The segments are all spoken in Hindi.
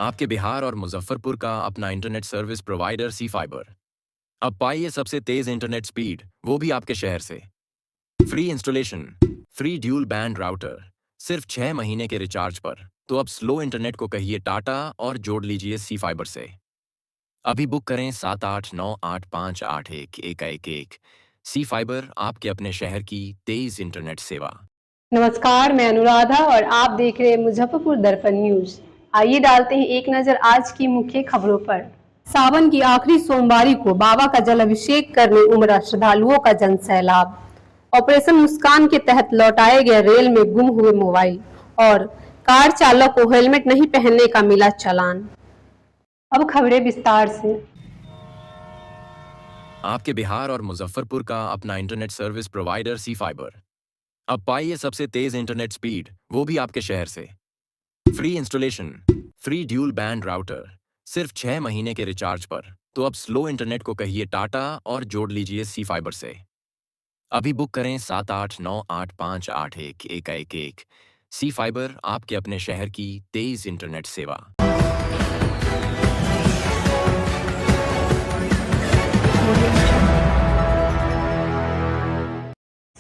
आपके बिहार और मुजफ्फरपुर का अपना internet service provider C fibre. अब पाइए सबसे तेज इंटरनेट स्पीड, वो भी आपके शहर से। Free installation, free dual band router, सिर्फ 6 महीने के रिचार्ज पर। तो अब स्लो इंटरनेट को कहिए टाटा और जोड़ लीजिए सी फाइबर से। अभी बुक करें 7898581111। सी फाइबर, आपके अपने शहर की तेज इंटरनेट सेवा। नमस्कार, मैं अनुराधा और आप देख रहे हैं मुजफ्फरपुर दर्पण न्यूज। आइए डालते हैं एक नजर आज की मुख्य खबरों पर। सावन की आखिरी सोमवारी को बाबा का जल अभिषेक करने उमड़ा श्रद्धालुओं का जन सैलाब। ऑपरेशन मुस्कान के तहत लौटाए गए रेल में गुम हुए मोबाइल और कार चालक को हेलमेट नहीं पहनने का मिला चालान। अब खबरें विस्तार से। आपके बिहार और मुजफ्फरपुर का अपना internet service provider C fibre. अब पाइए सबसे तेज इंटरनेट स्पीड, वो भी आपके शहर से। Free installation, free dual band router, सिर्फ 6 महीने के रिचार्ज पर। तो अब स्लो इंटरनेट को कहिए टाटा और जोड़ लीजिए सी फाइबर से। अभी बुक करें 7898581111। सी फाइबर, आपके अपने शहर की तेज इंटरनेट सेवा।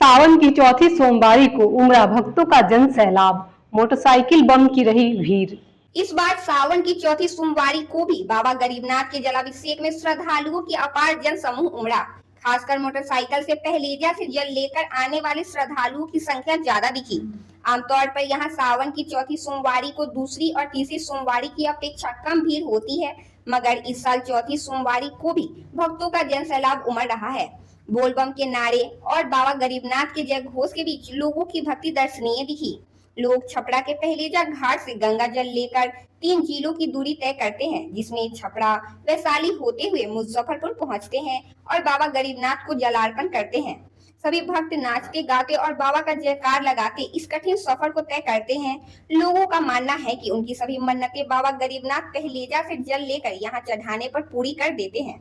सावन की चौथी सोमवारी को उमड़ा भक्तों का जन सैलाब, मोटरसाइकिल बम की रही भीड़। इस बार सावन की चौथी सोमवारी को भी बाबा गरीबनाथ के जलाभिषेक में श्रद्धालुओं की अपार जन समूह उमड़ा। खासकर मोटरसाइकिल से पहलेजा से जल लेकर आने वाले श्रद्धालुओं की संख्या ज्यादा दिखी। आमतौर पर यहाँ सावन की चौथी सोमवारी को दूसरी और तीसरी सोमवारी की अपेक्षा कम भीड़ होती है, मगर इस साल चौथी सोमवारी को भी भक्तों का जन सैलाब उमड़ रहा है। बोलबम के नारे और बाबा गरीबनाथ के जय घोष के बीच लोगों की भक्ति दर्शनीय दिखी। लोग छपरा के पहलेजा घाट से गंगा जल लेकर 3 जिलों की दूरी तय करते हैं, जिसमें छपरा वैशाली होते हुए मुजफ्फरपुर पहुंचते हैं और बाबा गरीबनाथ को जलार्पण करते हैं। सभी भक्त नाचते गाते और बाबा का जयकार लगाते इस कठिन सफर को तय करते हैं। लोगों का मानना है कि उनकी सभी मन्नतें बाबा गरीबनाथ पहलेजा से जल लेकर यहाँ चढ़ाने पर पूरी कर देते हैं।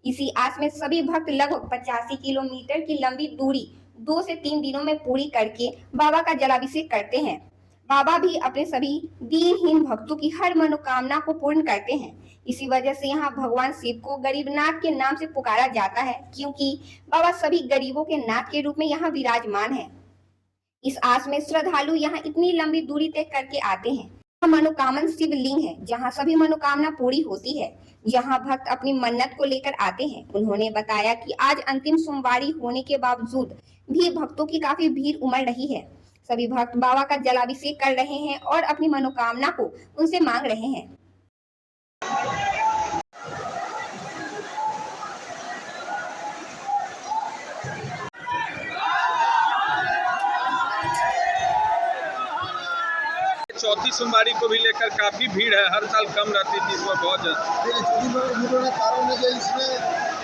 इसी आस में सभी भक्त लगभग 85 किलोमीटर की लंबी दूरी 2 से 3 दिनों में पूरी करके बाबा का जलाभिषेक करते हैं। बाबा भी अपने सभी दीनहीन भक्तों की हर मनोकामना को पूर्ण करते हैं। इसी वजह से यहाँ भगवान शिव को गरीबनाथ के नाम से पुकारा जाता है, क्योंकि बाबा सभी गरीबों के नाथ के रूप में यहाँ विराजमान है। इस आस में श्रद्धालु यहाँ इतनी लंबी दूरी तय करके आते हैं। मनोकामन शिवलिंग है, जहाँ सभी मनोकामना पूरी होती है, जहाँ भक्त अपनी मन्नत को लेकर आते हैं। उन्होंने बताया कि आज अंतिम सोमवारी होने के बावजूद भी भक्तों की काफी भीड़ उमड़ रही है। सभी भक्त बाबा का जलाभिषेक कर रहे हैं और अपनी मनोकामना को उनसे मांग रहे हैं। चौथी सोमवारी को भी लेकर काफी भीड़ है, हर साल कम रहती थी, इसमें बहुत ज्यादा कारण है कि इसमें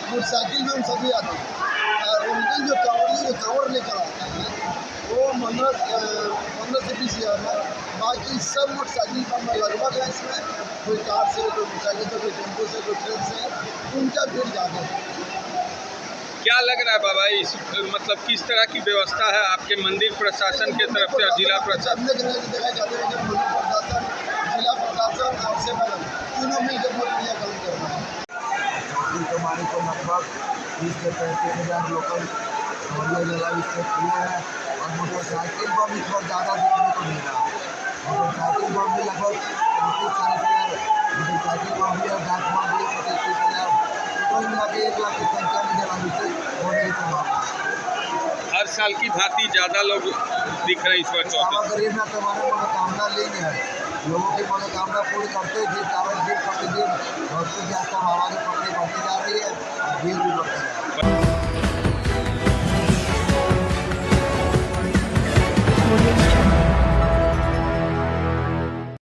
मोटरसाइकिल में हम सभी आते हैं और उनके जो कांवड़ लेकर आते हैं वो मन्नत से 20,000 है। बाकी सब मोटरसाइकिल पर लगभग है, इसमें कोई कार से, कोई मोटरसाइकिल से, कोई टेम्पो से, कोई ट्रेन से, उनका भीड़ ज़्यादा है। क्या लग रहा है बाबा, इस मतलब किस तरह की व्यवस्था है आपके मंदिर प्रशासन के तरफ से, जिला प्रशासन? देखा जाता है कि मंदिर प्रशासन, जिला प्रशासन और सेवा तीनों मिलकर बहुत बढ़िया काम कर रहे हैं। हमारे को लगभग 20 से 35,000 लोकल जलाभिषेक किए हैं और मोटरसाइकिल पर इस बार ज़्यादा देखने को मिल रहा है। मोटरसाइकिल पर भी लगभग 35,000 मोटरसाइकिल पर भी और जाँच पर भी 35,000, कुल मिला के 1 लाख की संख्या में जलाभिषेक होने की संभावना। हर साल की भांति ज्यादा लोग दिख रहे हैं इस बार बाबा चौथी। गरीबनाथ हमारे मनोकामना लेंगे है, लोगों की मनोकामना पूरी करते जिस कारण दिन प्रतिदिन भक्तों की आस्था बाबा की पकड़ी बढ़ती जा रही है, भीड़ भी बढ़ती है।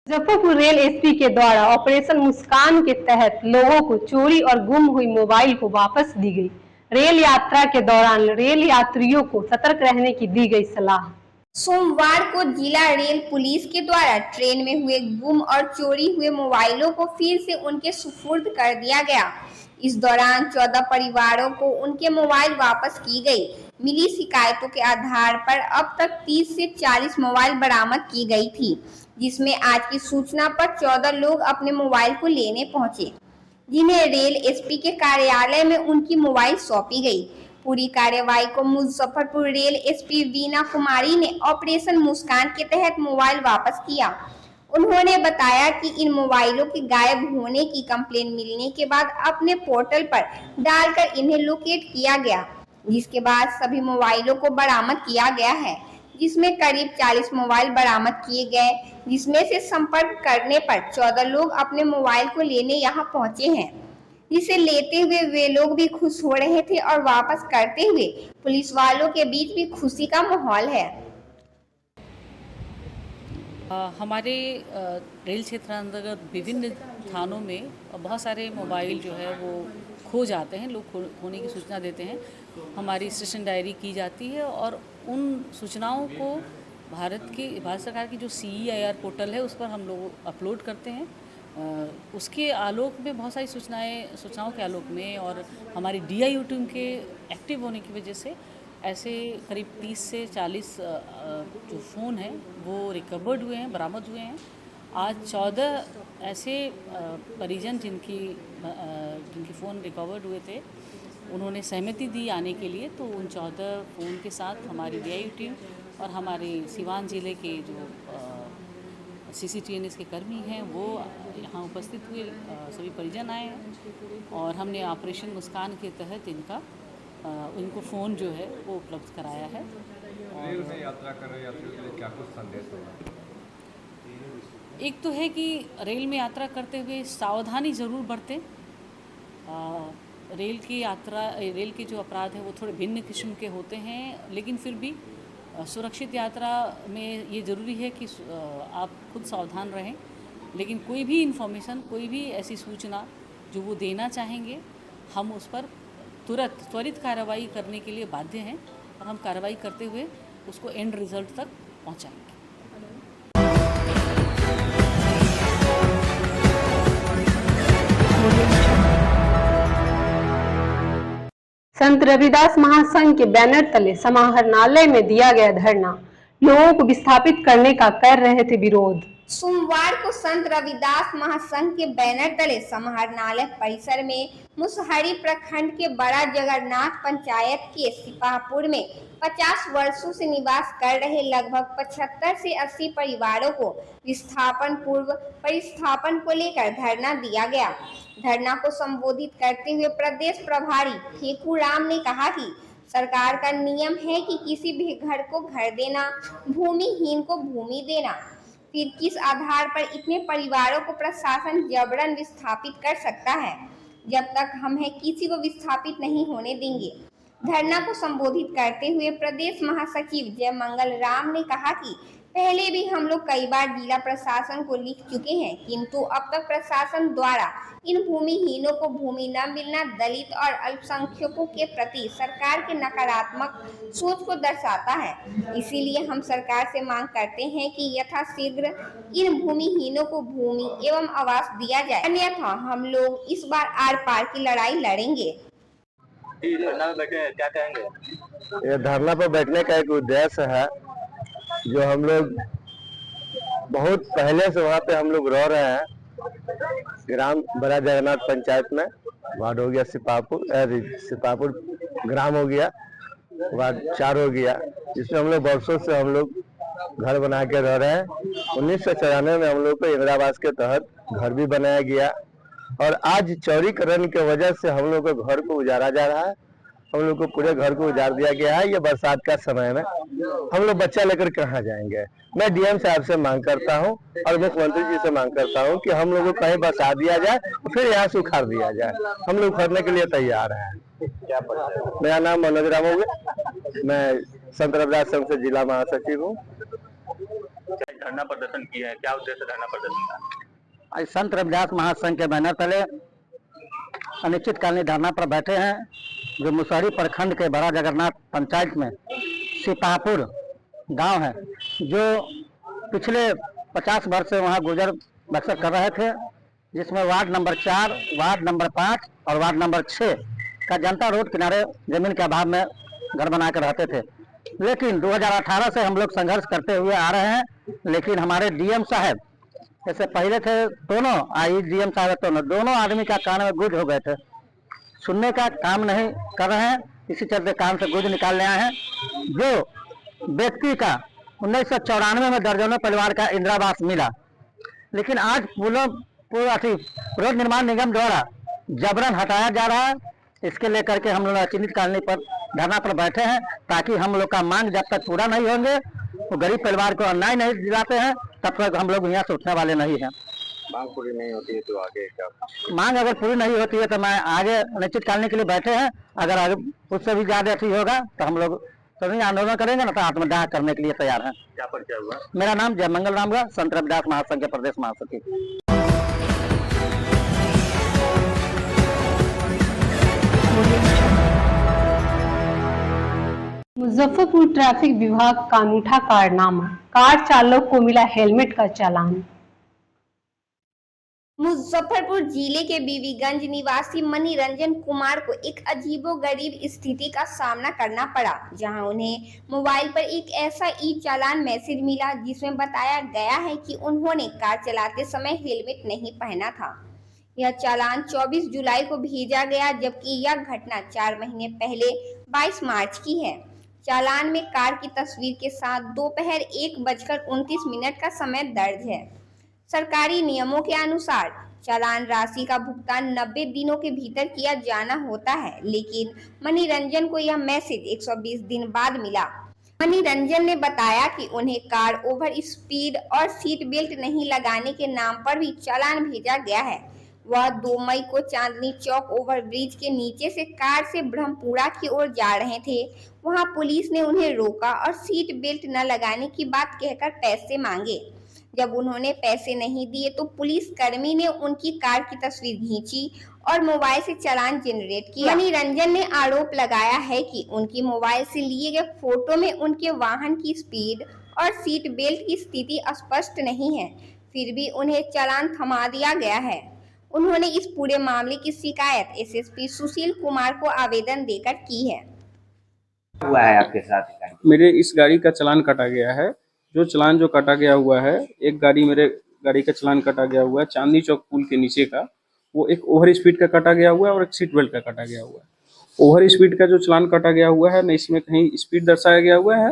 मुजफ्फरपुर रेल एसपी के द्वारा ऑपरेशन मुस्कान के तहत लोगों को चोरी और गुम हुई मोबाइल को वापस दी गई। रेल यात्रा के दौरान रेल यात्रियों को सतर्क रहने की दी गई सलाह। सोमवार को जिला रेल पुलिस के द्वारा ट्रेन में हुए गुम और चोरी हुए मोबाइलों को फिर से उनके सुपुर्द कर दिया गया। इस दौरान 14 परिवारों को उनके मोबाइल वापस की गई। मिली शिकायतों के आधार पर अब तक 30 से 40 मोबाइल बरामद की गई थी, जिसमें आज की सूचना पर 14 लोग अपने मोबाइल को लेने पहुंचे, जिन्हें रेल एसपी के कार्यालय में उनकी मोबाइल सौंपी गई। पूरी कार्यवाही को मुजफ्फरपुर रेल एसपी वीना कुमारी ने ऑपरेशन मुस्कान के तहत मोबाइल वापस किया। उन्होंने बताया कि इन मोबाइलों के गायब होने की कंप्लेन मिलने के बाद अपने पोर्टल पर डालकर इन्हें लोकेट किया गया, जिसके बाद सभी मोबाइलों को बरामद किया गया है, जिसमें करीब 40 मोबाइल बरामद किए गए, जिसमें से संपर्क करने पर 14 लोग अपने मोबाइल को लेने यहां पहुंचे हैं, जिसे लेते हुए वे लोग भी खुश हो रहे थे और वापस करते हुए पुलिस वालों के बीच भी खुशी का माहौल है। हमारे रेल क्षेत्र अंतर्गत विभिन्न थानों में बहुत सारे मोबाइल जो है वो खो जाते हैं, लोग खोने की सूचना देते हैं। हमारी स्टेशन डायरी की जाती है और उन सूचनाओं को भारत सरकार की जो CEIR पोर्टल है उस पर हम लोग अपलोड करते हैं। उसके आलोक में बहुत सारी सूचनाओं के आलोक में और हमारी DIU टीम के एक्टिव होने की वजह से ऐसे करीब 30 से 40 जो फ़ोन हैं वो रिकवर्ड हुए हैं, बरामद हुए हैं। आज 14 ऐसे परिजन जिनकी फ़ोन रिकवर्ड हुए थे, उन्होंने सहमति दी आने के लिए, तो उन 14 फ़ोन के साथ हमारी DIU टीम और हमारे सिवान ज़िले के जो CCTNS के कर्मी हैं वो यहाँ उपस्थित हुए। सभी परिजन आए हैं और हमने ऑपरेशन मुस्कान के तहत इनको फ़ोन जो है वो उपलब्ध कराया है। रेल में यात्रा कर रहे यात्रियों के लिए क्या कुछ संदेश होगा? एक तो है कि रेल में यात्रा करते हुए सावधानी ज़रूर बरतें। रेल के जो अपराध हैं वो थोड़े भिन्न किस्म के होते हैं, लेकिन फिर भी सुरक्षित यात्रा में ये ज़रूरी है कि आप खुद सावधान रहें। लेकिन कोई भी इन्फॉर्मेशन, कोई भी ऐसी सूचना जो वो देना चाहेंगे, हम उस पर त्वरित कार्रवाई करने के लिए बाध्य हैं और हम कार्रवाई करते हुए उसको एंड रिजल्ट तक पहुंचाएंगे। संत रविदास महासंघ के बैनर तले समाहरणालय में दिया गया धरना, लोगों को विस्थापित करने का कर रहे थे विरोध। सोमवार को संत रविदास महासंघ के बैनर तले समाहरणालय परिसर में मुसहरी प्रखंड के बड़ा जगन्नाथ पंचायत के सिपाहपुर में 50 वर्षों से निवास कर रहे लगभग 75 से 80 परिवारों को विस्थापन पूर्व परिस्थापन को लेकर धरना दिया गया। धरना को संबोधित करते हुए प्रदेश प्रभारी फेकू राम ने कहा कि सरकार का नियम है कि किसी भी घर को घर देना, भूमिहीन को भूमि देना, फिर किस आधार पर इतने परिवारों को प्रशासन जबरन विस्थापित कर सकता है? जब तक हम है किसी को विस्थापित नहीं होने देंगे। धरना को संबोधित करते हुए प्रदेश महासचिव जय मंगल राम ने कहा कि पहले भी हम लोग कई बार जिला प्रशासन को लिख चुके हैं, किंतु अब तक प्रशासन द्वारा इन भूमिहीनों को भूमि न मिलना दलित और अल्पसंख्यकों के प्रति सरकार के नकारात्मक सोच को दर्शाता है। इसीलिए हम सरकार से मांग करते हैं कि यथाशीघ्र इन भूमिहीनों को भूमि एवं आवास दिया जाए, अन्यथा हम लोग इस बार आर पार की लड़ाई लड़ेंगे। धरना में बैठे हैं, क्या कहेंगे? ये धरना पर बैठने का एक उद्देश्य है, जो हम लोग बहुत पहले से वहाँ पे हम लोग रह रहे हैं। ग्राम बड़ा जगन्नाथ पंचायत में, वार्ड हो गया सिपाहपुर ग्राम हो गया, वार्ड 4 हो गया, जिसमें हम लोग वर्षों से हम लोग घर बना के रह रहे हैं। 1994 में हम लोग को इंदिरा आवास के तहत घर भी बनाया गया और आज चौड़ीकरण के वजह से हम लोग को घर को उजाड़ा जा रहा है। हम लोग को पूरे घर को उजाड़ दिया गया है। ये बरसात का समय में हम लोग बच्चा लेकर कहाँ जाएंगे? मैं DM साहब से मांग करता हूँ और मुख्यमंत्री जी से मांग करता हूँ कि हम लोगों को कहीं बसा दिया जाए, फिर यहाँ से उखाड़ दिया जाए। हम लोग उखाड़ने के लिए तैयार हैं। मेरा नाम मनोज राम हो गया, मैं संत रविदास संघ से जिला महासचिव हूँ। धरना प्रदर्शन किया है, क्या उद्देश्य धरना प्रदर्शन का? आज संत रविदास महासंघ के बैनर तले अनिश्चितकालीन धरना पर बैठे हैं, जो मुसहरी प्रखंड के बड़ा जगन्नाथ पंचायत में सिपाहपुर गांव है, जो पिछले 50 वर्ष से वहां गुजर बसर कर रहे थे, जिसमें वार्ड नंबर 4, वार्ड नंबर 5 और वार्ड नंबर 6 का जनता रोड किनारे जमीन के अभाव में घर बना कर रहते थे। लेकिन 2018 से हम लोग संघर्ष करते हुए आ रहे हैं, लेकिन हमारे डीएम साहब, जैसे पहले थे दोनों आई डीएम साहब, दोनों आदमी का कान में गुज हो गए थे, सुनने का काम नहीं कर रहे हैं। इसी चलते कान से गुज निकालने आए हैं। जो व्यक्ति का 1994 में दर्जनों परिवार का इंदिरावास मिला, लेकिन आज रोड निर्माण निगम द्वारा जबरन हटाया जा रहा है। इसके लेकर के हम लोग चिन्हित कॉलोनी पर धरना पर बैठे हैं, ताकि हम लोग का मांग जब तक पूरा नहीं होंगे, वो गरीब परिवार को अन्याय नहीं दिलाते हैं, तब तक हम लोग यहाँ से उठने वाले नहीं हैं। मांग पूरी नहीं होती है तो आगे क्या? मांग अगर पूरी नहीं होती है तो मैं आगे निश्चित करने के लिए बैठे हैं। अगर आगे उससे भी ज्यादा अच्छी होगा तो हम लोग सभी आंदोलन करेंगे, ना तो आत्मदाह करने के लिए तैयार हैं। क्या परिचय हुआ? मेरा नाम जयमंगल राम हुआ, संत रविदास महासंघ के प्रदेश महासचिव। मुजफ्फरपुर ट्रैफिक विभाग का अनूठा कारनामा, कार चालक को मिला हेलमेट का चालान। मुजफ्फरपुर जिले के बीबीगंज निवासी मणिरंजन कुमार को एक अजीबोगरीब स्थिति का सामना करना पड़ा, जहां उन्हें मोबाइल पर एक ऐसा ई चालान मैसेज मिला जिसमें बताया गया है कि उन्होंने कार चलाते समय हेलमेट नहीं पहना था। यह चालान 24 जुलाई को भेजा गया, जबकि यह घटना 4 महीने पहले 22 मार्च की है। चालान में कार की तस्वीर के साथ दोपहर 1:29 का समय दर्ज है। सरकारी नियमों के अनुसार चालान राशि का भुगतान 90 दिनों के भीतर किया जाना होता है, लेकिन मणिरंजन को यह मैसेज 120 दिन बाद मिला। मणिरंजन ने बताया कि उन्हें कार ओवर स्पीड और सीट बेल्ट नहीं लगाने के नाम पर भी चालान भेजा गया है। वह 2 मई को चांदनी चौक ओवरब्रिज के नीचे से कार से ब्रह्मपुरा की ओर जा रहे थे। वहां पुलिस ने उन्हें रोका और सीट बेल्ट न लगाने की बात कहकर पैसे मांगे। जब उन्होंने पैसे नहीं दिए तो पुलिस कर्मी ने उनकी कार की तस्वीर खींची और मोबाइल से चालान जनरेट किया। मणिरंजन ने आरोप लगाया है कि उनकी मोबाइल से लिए गए फोटो में उनके वाहन की स्पीड और सीट बेल्ट की स्थिति स्पष्ट नहीं है, फिर भी उन्हें चालान थमा दिया गया है। उन्होंने इस पूरे मामले की शिकायत एसएसपी सुशील कुमार को आवेदन देकर की है। हुआ है आपके साथ? मेरे इस गाड़ी का चालान काटा गया है। जो चालान जो काटा गया हुआ है, एक गाड़ी मेरे गाड़ी का चालान काटा गया हुआ है चांदनी चौक पुल के नीचे का, वो एक ओवर स्पीड का काटा गया हुआ है और एक सीट बेल्ट का काटा गया हुआ है। ओवर स्पीड का जो चालान काटा गया हुआ है, न इसमें कहीं स्पीड दर्शाया गया हुआ है,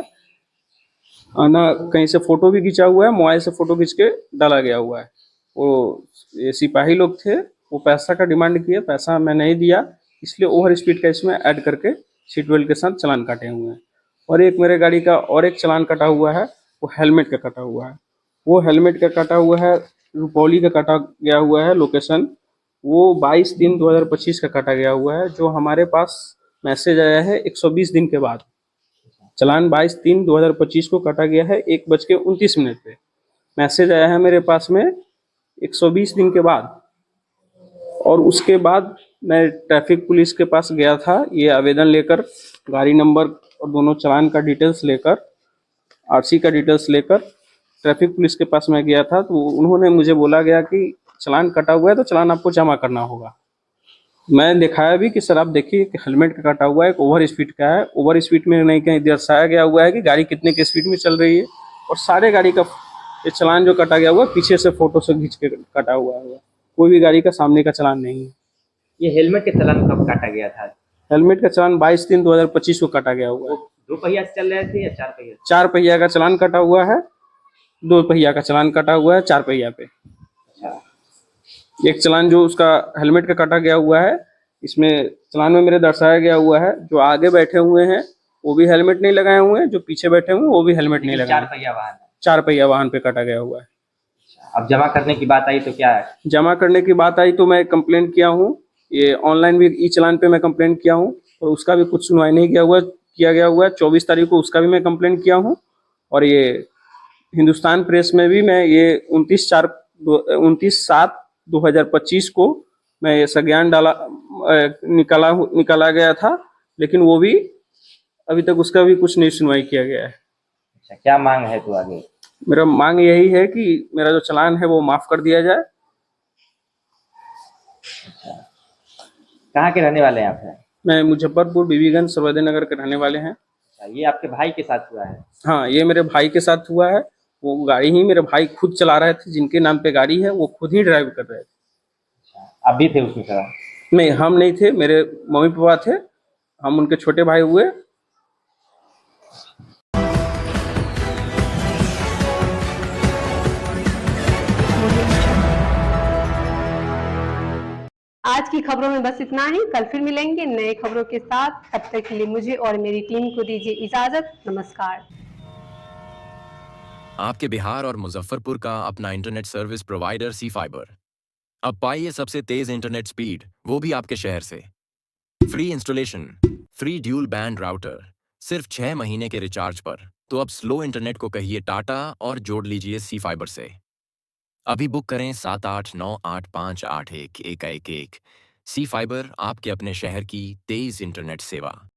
ना कहीं से फोटो भी खींचा हुआ है, मोबाइल से फोटो खींच के डाला गया हुआ है। वो ये सिपाही लोग थे, वो पैसा का डिमांड किए, पैसा मैं नहीं दिया, इसलिए ओवर स्पीड का इसमें ऐड करके सीट बेल्ट के साथ चालान काटे हुए हैं। और एक मेरे गाड़ी का और एक चालान कटा हुआ है, वो हेलमेट का कटा हुआ है। वो हेलमेट का कटा हुआ है, रुपौली का काटा गया हुआ है लोकेशन, वो 22/3/2025 का काटा गया हुआ है। जो हमारे पास मैसेज आया है 120 दिन के बाद। चालान 22/3/2025 को काटा गया है 1:29 पे। मैसेज आया है मेरे पास में 120 दिन के बाद। और उसके बाद मैं ट्रैफिक पुलिस के पास गया था, ये आवेदन लेकर, गाड़ी नंबर और दोनों चालान का डिटेल्स लेकर, आरसी का डिटेल्स लेकर ट्रैफिक पुलिस के पास मैं गया था। तो उन्होंने मुझे बोला गया कि चालान कटा हुआ है तो चालान आपको जमा करना होगा। मैं दिखाया भी कि सर आप देखिए कि हेलमेट का कटा हुआ है, एक ओवर स्पीड का है। ओवर स्पीड में नहीं कहीं दर्शाया गया हुआ है कि गाड़ी कितने की स्पीड में चल रही है। और सारे गाड़ी का ये चालान जो कटा गया हुआ है पीछे से फोटो से खींच के कटा हुआ है, कोई भी गाड़ी का सामने का चालान नहीं है। ये हेलमेट के चालान कब काटा गया था? हेलमेट का चालान 22/3/2025 को काटा गया हुआ है। 2 पहिया से चल रहे थे या 4 पहिया? 4 पहिया का चालान कटा हुआ है, 2 पहिया का चालान कटा हुआ है 4 पहिया पे। एक चालान जो उसका हेलमेट का काटा गया हुआ है, इसमें चालान में मेरे दर्शाया गया हुआ है जो आगे बैठे हुए हैं वो भी हेलमेट नहीं लगाए हुए हैं, जो पीछे बैठे हुए हैं वो भी हेलमेट नहीं लगाए। 4 पहिया वाहन? 4 पहिया वाहन पे काटा गया हुआ है। अब जमा करने की बात आई तो क्या है? जमा करने की बात आई तो मैं कंप्लेंट किया हूँ, ये ऑनलाइन भी ई चालान पे मैं कंप्लेंट किया हूँ और उसका भी कुछ सुनवाई नहीं किया गया हुआ है। 24 तारीख को उसका भी मैं कंप्लेंट किया हूँ। और ये हिंदुस्तान प्रेस में भी मैं ये 29/7/2025 को मैं ये संज्ञान निकाला गया था, लेकिन वो भी अभी तक उसका भी कुछ नहीं सुनवाई किया गया है। अच्छा, क्या मांग है तो आगे? मेरा मांग यही है कि मेरा जो चालान है वो माफ कर दिया जाए। कहाँ के रहने वाले हैं आप हैं? मैं मुजफ्फरपुर बीबीगंज सर्वोदय नगर के रहने वाले हैं। अच्छा, ये आपके भाई के साथ हुआ है? हाँ, ये मेरे भाई के साथ हुआ है। वो गाड़ी ही मेरे भाई खुद चला रहे थे, जिनके नाम पे गाड़ी है वो खुद ही ड्राइव कर रहे थे। अच्छा, आप भी थे उसमें सवार? नहीं, हम नहीं थे, मेरे मम्मी पापा थे, हम उनके छोटे भाई हुए। आज की खबरों में बस इतना ही। कल फिर मिलेंगे नए खबरों के साथ। तब तक के लिए मुझे और मेरी टीम को दीजिए इजाजत। नमस्कार। आपके बिहार और मुजफ्फरपुर का अपना internet service provider C fibre. अब पाइए सबसे तेज इंटरनेट स्पीड, वो भी आपके शहर से। Free installation, free dual band router, सिर्फ 6 महीने के रिचार्ज पर। तो अब स्लो इंटरनेट को कहिए टाटा और जोड़ लीजिए सी फाइबर से। अभी बुक करें 7898581111। सी फाइबर, आपके अपने शहर की तेज इंटरनेट सेवा।